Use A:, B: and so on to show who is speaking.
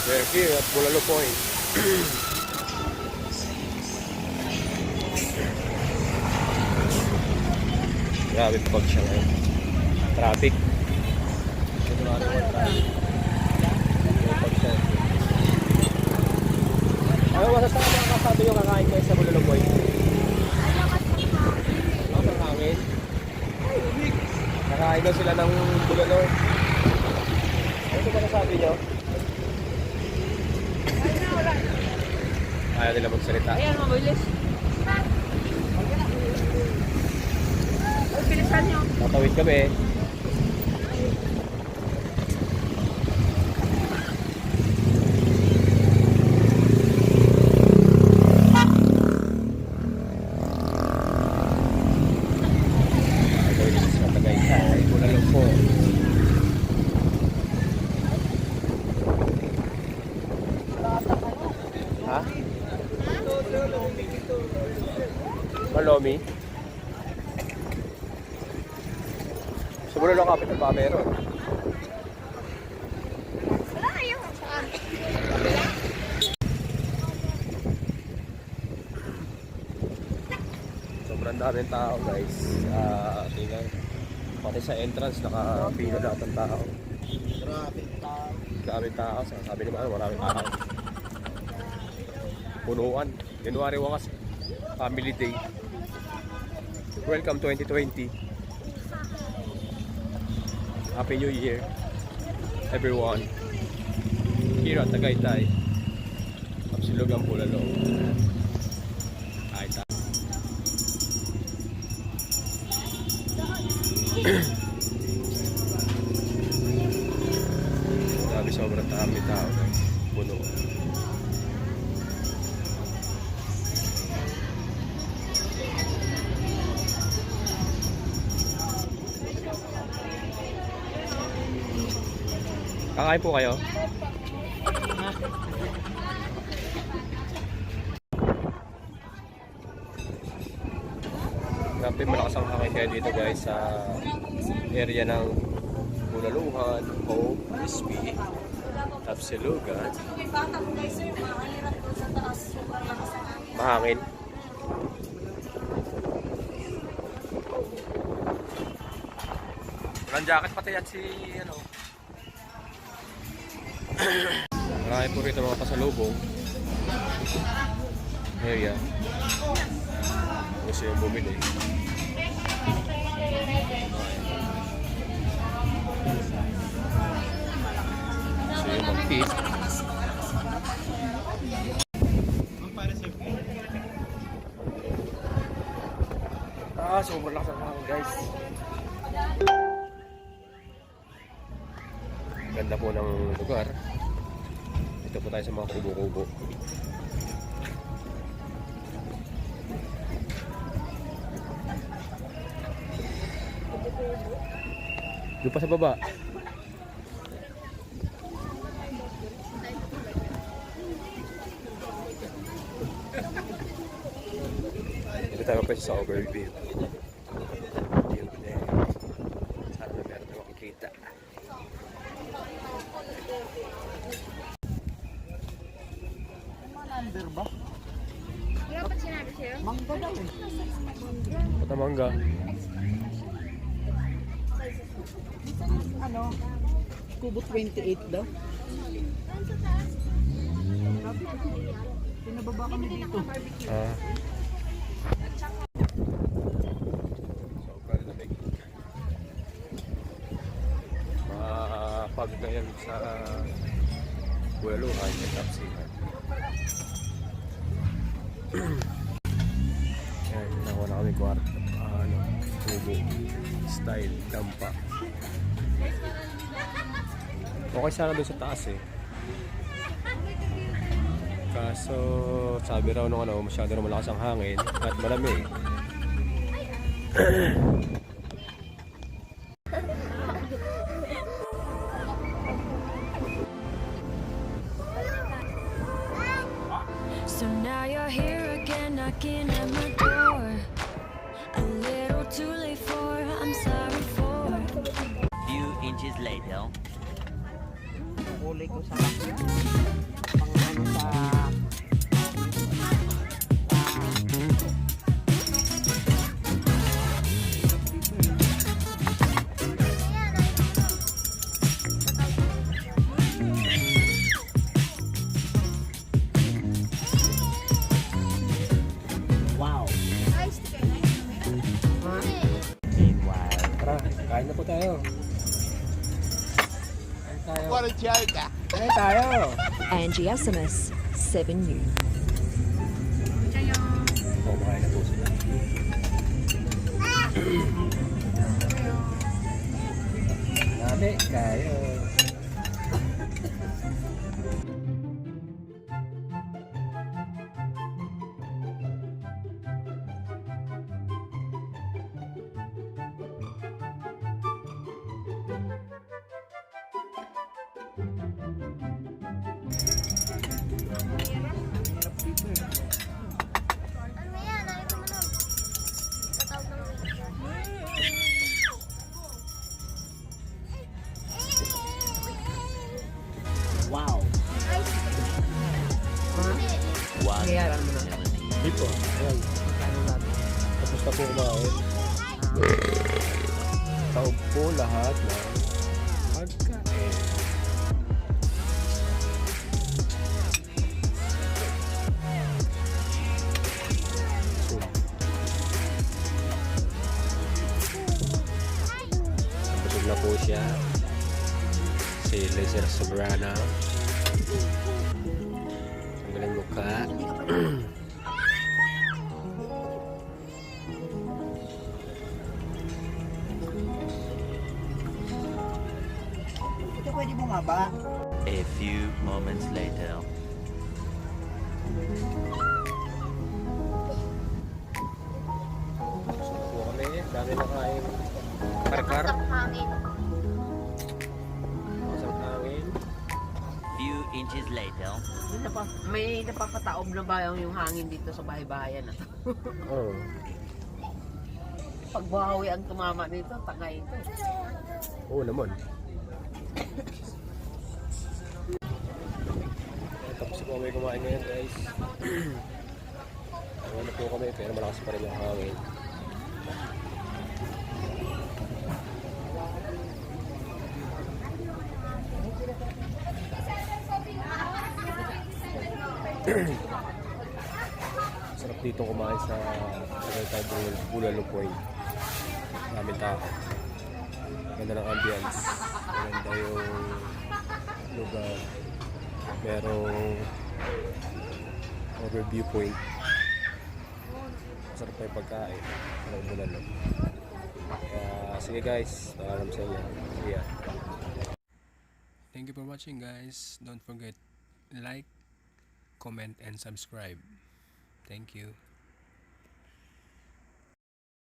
A: We're here at Bulalo Point. Grabe pag siya ngayon. Traffic. Ano masasabi mga kasabi nyo kakain kayo sa Bulalo Point? Lakas ng hangin. Nakain daw sila ng bulalo. Ano ba nasabi nyo? Ayaw nila magsalita.
B: Ayan, mabilis. Ay, bilisan nyo.
A: Tatawid kami. Ha? Malomi? Sa Bulalo Capital ba meron?
B: Wala kayo. Saan?
A: Sobrang daming tao guys. Tingnan. Pati sa entrance nakapila lahat ng tao. Maraming tao. Sabi naman maraming tao. Punuan. January wakas. Family Day. Welcome 2020. Happy New Year everyone. Here at Tagaytay. Kapsilugan Bulalo. Kahit grabe sobrang dami tao guys. Puno. Kakain po kayo? Grabe malakas ang hangin kaya dito guys sa area ng Bulaluhan, Hope, Crispy, Tapsilugan. Mahangin. Walang jacket pati yan si ano. Marami po rito mga pasalubong. Area. Gusto yung bumili. Gusto yung mag-eat. Sobrang lakas ang hangin guys. Ganda po ng lugar. Dito po tayo sa mga kubo-kubo. Doon pa sa baba. Dito tayo pa sa overview. Sana na meron na makikita.
C: Number ba?
B: Wala pa sinabi sa'yo?
C: Mangga daw eh.
A: Patamangga.
C: Ano? Kubo 28 daw. Pinababa kami dito.
A: Sobrang lamig. Mapag na yan sa Bulaluhan at Tapsilugan. Ayan, nakuha na kami kwarto. Kubo style dampa. Okay sana doon sa taas eh. Kaso sabi raw nung masyado na malakas ang hangin at malamig.
D: So now you're here again, knocking at my door. A little too late for, I'm sorry for.
E: Few inches later.
C: kulay ko sa bakya. Pang ano sa... Wow. Ha? Meanwhile.
A: Tara, kain na po tayo. Kain tayo. Kain tayo.
E: Angie SMS 7 New.
A: Kumakain na po sila. Dami kayo.
B: Ano yan? Ano mo nun? Tatawag ng waiter.
C: Wow.
B: Ice cream.
C: Ha? Bayaran mo na.
A: Hindi po. Ayan.
C: Ano natin?
A: Tapos na po kumain. Taob po lahat ng pagkain. So, busog na po siya. Si Laser Sobrana. Ang galing mukha.
C: Ito pwede bumaba.
F: A few moments later.
A: Busog na po kami. Dami na kain. Karkar.
B: Ang hangin.
A: Isang hangin.
F: Few inches later.
C: May napapataob na ba yung hangin dito sa bahay-bahayan na to?
A: Oo.
C: Pag buhawi ang tumama dito, tangay ito.
A: Oo naman. Tapos po kami kumain ngayon guys. Tawa na po kami pero malakas pa rin yung hangin. Sarap dito kumain sa Tagaytay Bulalo Point. Daming tao. Ganda ng ambience. Maganda yung lugar. Merong overview point. Masarap na yung pagkain. Sarap mo lang. Kaya sige guys, paalam sa inyo. Yeah. Thank you for watching guys. Don't forget like, comment, and subscribe. Thank you.